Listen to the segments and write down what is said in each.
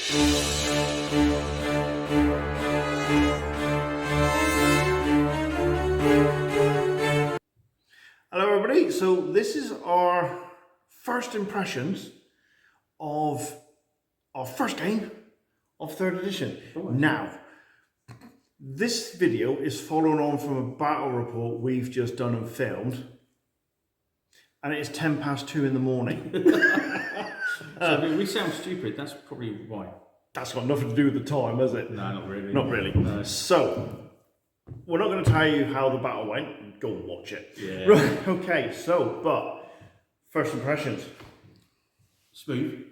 Hello everybody, so this is our first impressions of our first game of 3rd edition. Now, this video is following on from a battle report we've just done and filmed, and it is 2:10 in the morning. So we sound stupid, that's probably why. That's got nothing to do with the time, has it? No, not really. Not really. No. So, we're not going to tell you how the battle went. Go and watch it. Yeah. Right, okay, so, but, first impressions. Smooth.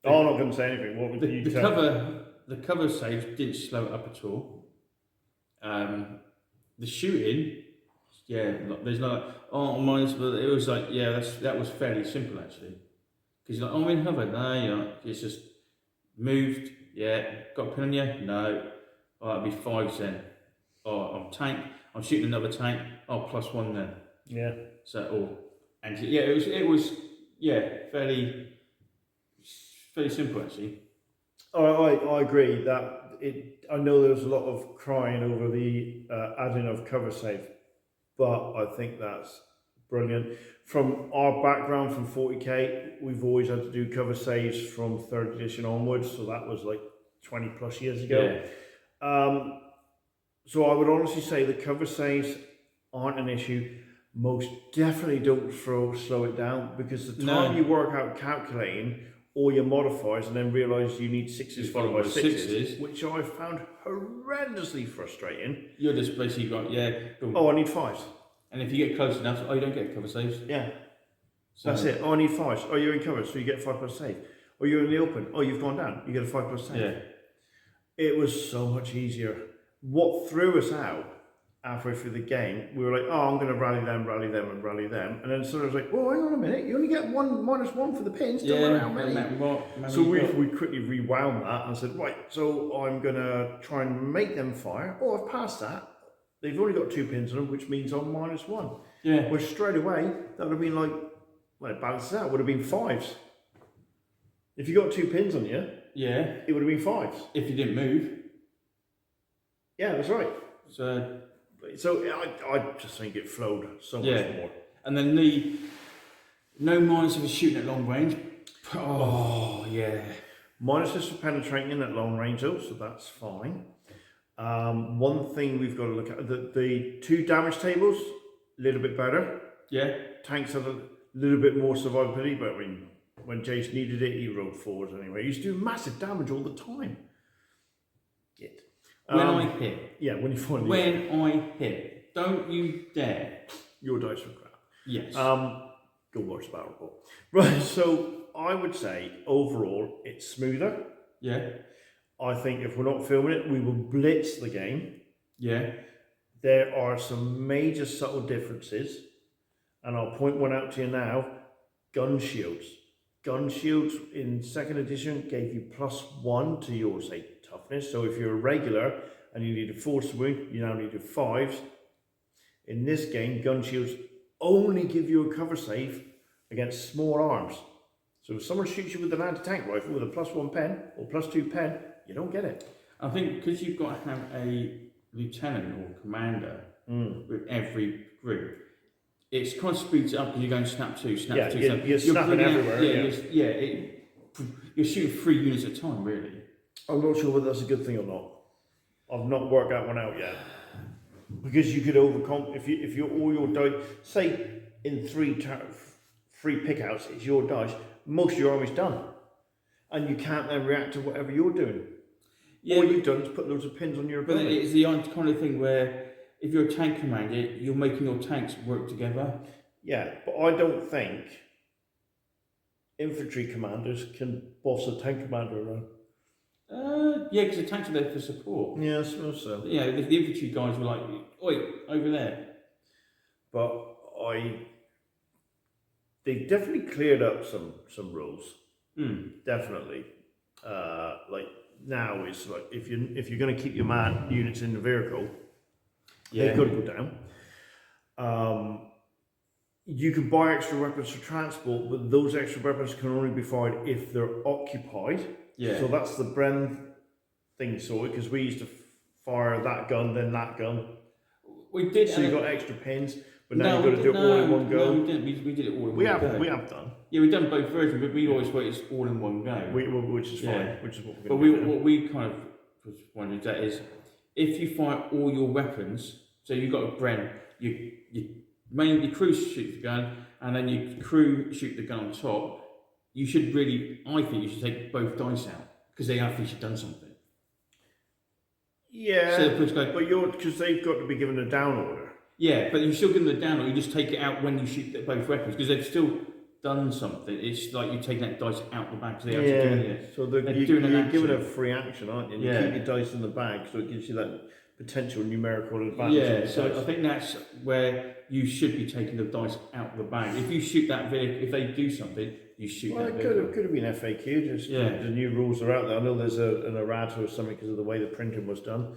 Oh, I'm not going to say anything. What would you tell? The cover saves didn't slow it up at all. The shooting, yeah, there's no, oh, mine's, but it was like, yeah, that was fairly simple actually. Because you're like, oh, I'm in hover. No, you're not. It's just moved, yeah, got a pin on you? No. Oh, that'd be 5 then. Oh, I'm tank. I'm shooting another tank. Oh, +1 then. Yeah. So, and yeah, it was, yeah, fairly simple actually. I agree that I know there was a lot of crying over the adding of cover save, but I think that's brilliant. From our background from 40k, we've always had to do cover saves from 3rd edition onwards, so that was like 20 plus years ago. Yeah. So I would honestly say the cover saves aren't an issue. Most definitely don't slow it down, because the time you work out calculating all your modifiers and then realise you need 6s followed by 6s, which I found horrendously frustrating. You're just basically got, Oh, I need 5s. And if you get close enough, oh, you don't get cover saves. Yeah. So that's it. Oh, I need 5s. Oh, you're in cover, so you get 5 plus save. Or you're in the open. Oh, you've gone down. You get a 5 plus save. Yeah. It was so much easier. What threw us out halfway through the game, we were like, oh, I'm going to rally them, and rally them. And then someone was like, oh, hang on a minute. You only get -1 for the pins. Don't worry how many. So we quickly rewound that and said, right, so I'm going to try and make them fire. Oh, I've passed that. They've only got 2 pins on them, which means I'm -1. Yeah. Which straight away, that would have been like, well, it balances out, would have been 5s. If you got 2 pins on you, yeah, it would have been 5s. if you didn't move. Yeah, that's right. So I just think it flowed so much more. And then no minus if you're shooting at long range. Oh, yeah. Minuses for penetrating at long range though, so that's fine. One thing we've got to look at, the 2 damage tables, a little bit better. Yeah. Tanks had a little bit more survivability, but I mean, when Jace needed it, he rode forwards anyway. He used to do massive damage all the time. When I hit. Yeah, when you finally When I hit. Don't you dare. Your dice were crap. Yes. Go watch the battle report. Right, so I would say overall it's smoother. Yeah. I think if we're not filming it, we will blitz the game. Yeah. There are some major subtle differences, and I'll point one out to you now. Gun shields. Gun shields in 2nd edition gave you +1 to your, say, toughness. So if you're a regular and you need a 4 wound, you now need a 5s. In this game, gun shields only give you a cover save against small arms. So if someone shoots you with an anti-tank rifle with a +1 pen or +2 pen, you don't get it. I think because you've got to have a lieutenant or commander with every group, it's kind of speeds it up because you're going snap 2, snap 2. You're snapping everywhere. You're shooting 3 units at a time, really. I'm not sure whether that's a good thing or not. I've not worked that one out yet. Because you could overcome, if you all your dice, say in 3 pickouts, it's your dice, most of your army's done. And you can't then react to whatever you're doing. Yeah, all you've done is put loads of pins on your ability. But it's the kind of thing where if you're a tank commander, you're making your tanks work together. Yeah, but I don't think infantry commanders can boss a tank commander around. Yeah, because the tanks are there for support. Yeah, I suppose so. Yeah, the infantry guys were like, oi, over there. But they've definitely cleared up some rules. Definitely. Like now it's like if you're going to keep your man units in the vehicle, they've got to go down. you can buy extra weapons for transport, but those extra weapons can only be fired if they're occupied. Yeah. So that's the Bren thing, because we used to fire that gun, then that gun. We did. So you got extra pins, but now you've got to do it all in one go. No, we didn't. We did it all in one go. We have done. Yeah, we've done both versions, but we always wait it's all in one go. Which is fine. Yeah. Which is what we're But going to do. what we kind of was wondering that is, if you fire all your weapons, so you've got a Bren, you mainly crew shoot the gun, and then you crew shoot the gun on top. You should really, I think, you should take both dice out because they have actually done something. Yeah, So but because they've got to be given a down order. Yeah, but you still give them the down, or you just take it out when you shoot both weapons because they've still done something. It's like you're taking that dice out the bag because they actually doing it. So you're giving a free action, aren't you? And you keep your dice in the bag, so it gives you that potential numerical advantage. Yeah, so I think that's where you should be taking the dice out of the bag. If you shoot that vehicle, if they do something, you shoot that vehicle. It could have been FAQ. Just the new rules are out there. I know there's an errata or something because of the way the printing was done.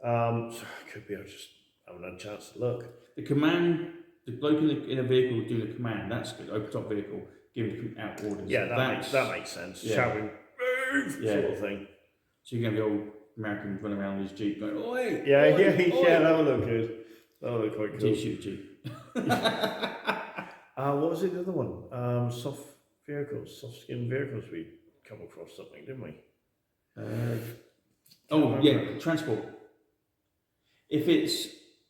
So it could be I just haven't had a chance to look. The command, the bloke in a vehicle doing the command, that's good. Open top vehicle, giving out orders. Yeah, that makes sense. Yeah. Shouting, move, sort of thing. So you're going to have the old American running around his Jeep going, oi! Yeah, that would look good. That would look quite cool. Shoot Jeep. What was it, the other one? Soft skin vehicles we come across something, didn't we? Transport. If it's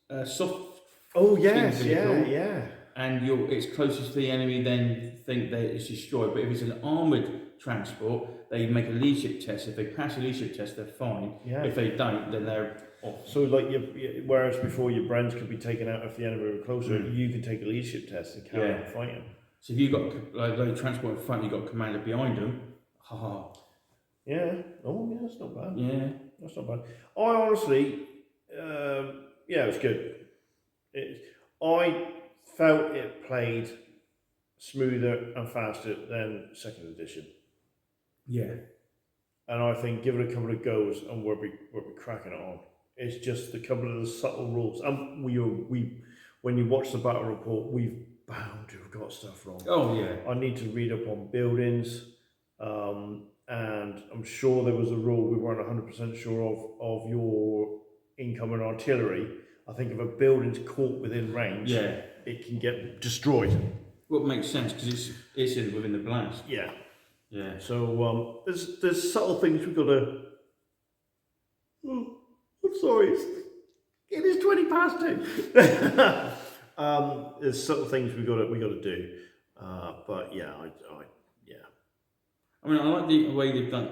a soft vehicle, and it's closest to the enemy, then think that it's destroyed. But if it's an armoured transport, they make a leadership test. If they pass a leadership test, they're fine. Yeah. If they don't, then they're off. So whereas before your Brens could be taken out if the enemy were closer, you can take a leadership test and carry on fighting. So if you've got low transport in front, you've got a commander behind them. Yeah. Oh, yeah, that's not bad. Yeah. That's not bad. I honestly, it was good. I felt it played smoother and faster than second edition. Yeah. And I think give it a couple of goes and we'll be cracking it on. It's just a couple of the subtle rules. And when you watch the battle report, we've bound to have got stuff wrong. Oh yeah. I need to read up on buildings, and I'm sure there was a rule we weren't 100% sure of your incoming artillery. I think if a building's caught within range, it can get destroyed. Well, it makes sense because it's within the blast. Yeah. Yeah. So there's subtle things we've got to. Oh, I'm sorry. It is 20 past 2. There's subtle things we got to do. But yeah, I mean, I like the way they've done.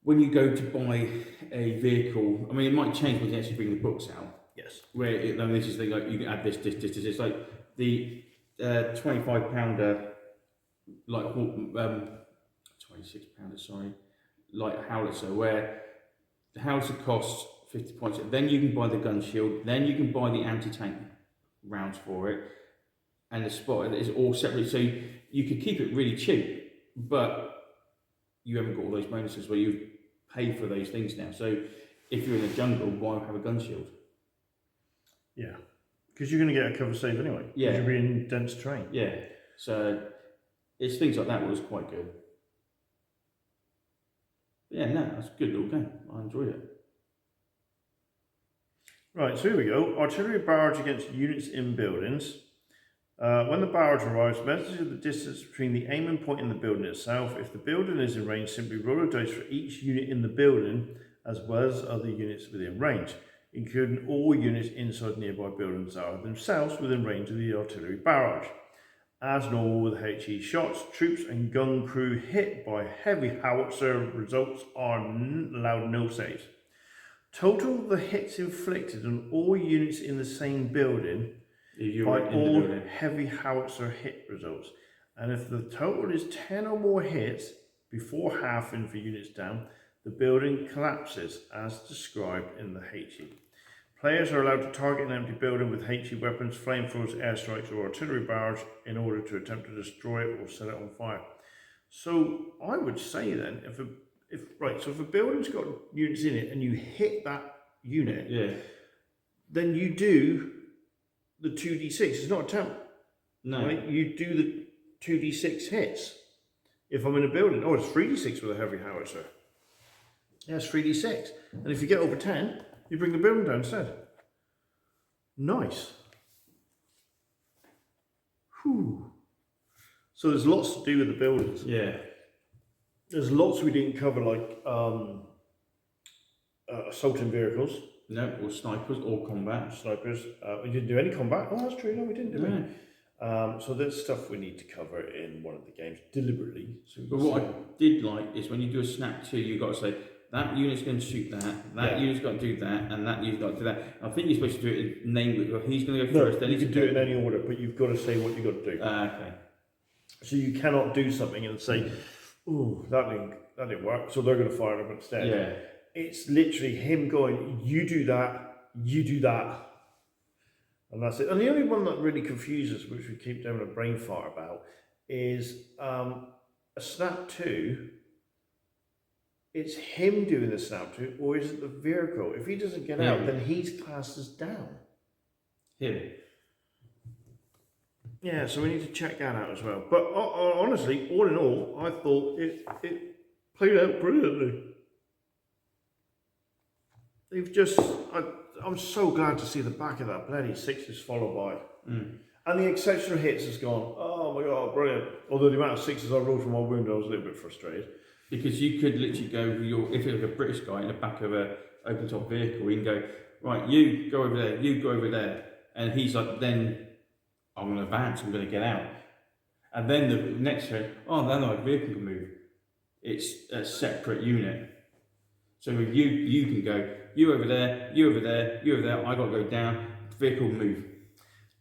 When you go to buy a vehicle, I mean, it might change when they actually bring the books out. Yes. Where this is like you can add this. It's like the £25, like £26. Sorry, like howitzer, where the howitzer costs 50 points. Then you can buy the gun shield. Then you can buy the anti-tank rounds for it, and the spotter is all separate. So you could keep it really cheap, but you haven't got all those bonuses where you pay for those things now. So if you're in the jungle, why have a gun shield? Yeah, because you're going to get a cover save anyway. Yeah, you'll be in dense terrain. Yeah, so it's things like that was quite good. But yeah, no, that's a good little game. I enjoyed it. Right, so here we go. Artillery barrage against units in buildings. When the barrage arrives, measure the distance between the aiming point and the building itself. If the building is in range, simply roll a dice for each unit in the building as well as other units within range, including all units inside nearby buildings that are themselves within range of the artillery barrage. As normal with HE shots, troops and gun crew hit by heavy howitzer results are allowed no saves. Total the hits inflicted on all units in the same building by all heavy howitzer hit results. And if the total is 10 or more hits before halving for units down, the building collapses as described in the HE. Players are allowed to target an empty building with HE weapons, flamethrowers, airstrikes or artillery barrage in order to attempt to destroy it or set it on fire. So I would say then, if a building's got units in it and you hit that unit, then you do the 2d6. It's not a temp. No. Right? You do the 2d6 hits. If I'm in a building, oh, it's 3d6 with a heavy howitzer. Yeah, it's 3d6. And if you get over 10, you bring the building down instead. Nice. Whew. So there's lots to do with the buildings. Yeah. There's lots we didn't cover, like assaulting vehicles. No, or snipers or combat. Snipers. We didn't do any combat. Oh, that's true. No, we didn't do No. any. So there's stuff we need to cover in one of the games deliberately. So But what I did like is when you do a snap 2, you've got to say, that unit's going to shoot that unit's got to do that, and that unit's got to do that. I think you're supposed to do it in name it. He's going to go first, then you he's can do it in any order, but you've got to say what you've got to do. Okay. So you cannot do something and say, "Oh, that didn't work," so they're going to fire them instead. Yeah. It's literally him going, "You do that, and that's it." And the only one that really confuses, which we keep doing a brain fart about, is a snap 2. It's him doing the snap 2, or is it the vehicle? If he doesn't get out, then he's classed as down. Him. Yeah, so we need to check that out as well. But honestly, all in all, I thought it played out brilliantly. They've just, I'm so glad to see the back of that bloody 6s followed by. And the exceptional hits has gone, oh my God, brilliant. Although the amount of 6s I rolled from my wound, I was a little bit frustrated. Because you could literally go, if you're like a British guy in the back of a open top vehicle, you can go, right, you go over there, you go over there. And he's like, then I'm going to advance, I'm going to get out. And then the next turn, oh, then my vehicle can move. It's a separate unit. So if you can go, you over there, you over there, you over there, I got to go down, the vehicle will move.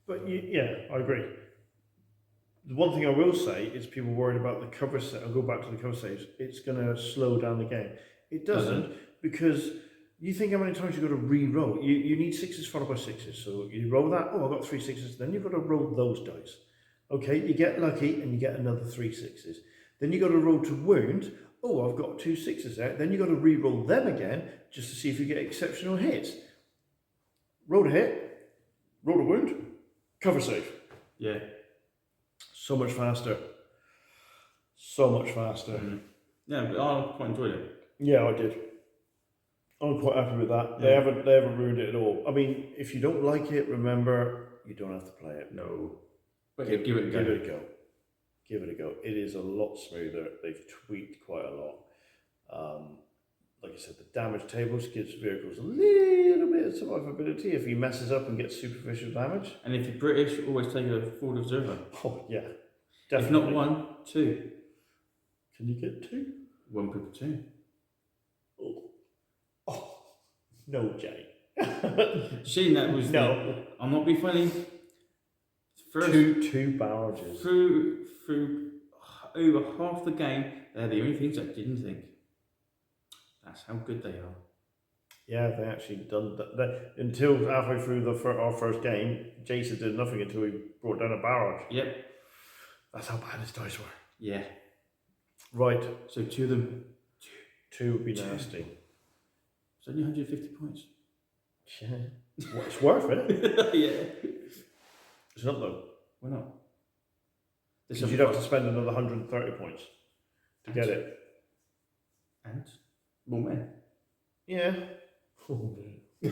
But yeah, I agree. The one thing I will say is people worried about the cover set. I'll go back to the cover saves. It's going to slow down the game. It doesn't, because you think how many times you've got to re-roll. You need 6s followed by 6s. So you roll that, oh, I've got 3 6s. Then you've got to roll those dice. Okay, you get lucky and you get another 3 6s. Then you've got to roll to wound. Oh, I've got 2 6s there. Then you've got to re-roll them again just to see if you get exceptional hits. Roll a hit, roll a wound, cover save. Yeah. So much faster. So much faster. Yeah, but I quite enjoyed it. Yeah, I did. I'm quite happy with that. Yeah. They haven't ruined it at all. I mean, if you don't like it, remember, you don't have to play it. No. But give it a go. Give it a go. Give it a go. It is a lot smoother. They've tweaked quite a lot. Like I said, the damage tables gives vehicles a little bit of survivability if he messes up and gets superficial damage. And if you're British, always take a forward observer. Oh, yeah. Definitely. If not 1, 2. Can you get 2? 1 per platoon. Oh, no, Jay. Seeing that was no. I'm not being funny. First, two barrages. Through over half the game, they're the only things I didn't think. That's how good they are. Yeah, they actually done that. Until halfway through our first game, Jason did nothing until he brought down a barrage. Yep. That's how bad his dice were. Yeah. Right. So 2 of them. 2 would be nasty. It's only 150 points. Yeah. Well, it's worth it. Yeah. It's not though. Why not? Because you'd have to spend another 130 points to get it. And more men. Yeah. Oh, yeah,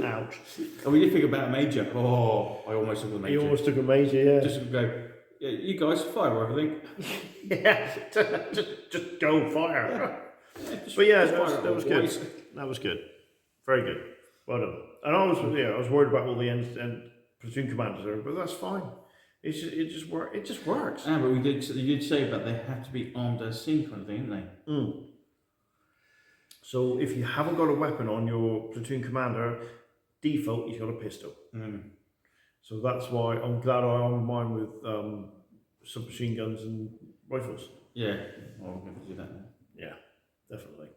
ouch. And when you think about a major, oh, I almost took a major. You almost took a major, yeah. Just go, yeah, you guys fire, I think. Yeah, just go fire. But yeah, that was good. That was good. Very good. Well done. And I was worried about all the end platoon commanders there, but that's fine. It just works. Ah, but you did say about they have to be armed as seen kind of thing, didn't they? So if you haven't got a weapon on your platoon commander, default you've got a pistol. So that's why I'm glad I armed mine with submachine guns and rifles. Yeah, well, we're going to do that now. Yeah, definitely.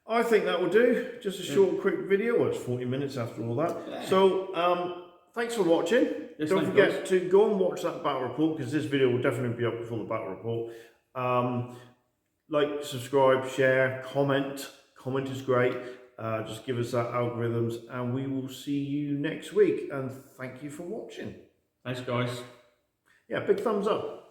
I think that will do. Just a short, quick video. Well, it's 40 minutes after all that. Yeah. So, thanks for watching. Yes, don't forget to go and watch that battle report, because this video will definitely be up before the battle report. Like, subscribe, share, comment. Comment is great. Just give us our algorithms, and we will see you next week. And thank you for watching. Thanks, guys. Yeah, big thumbs up.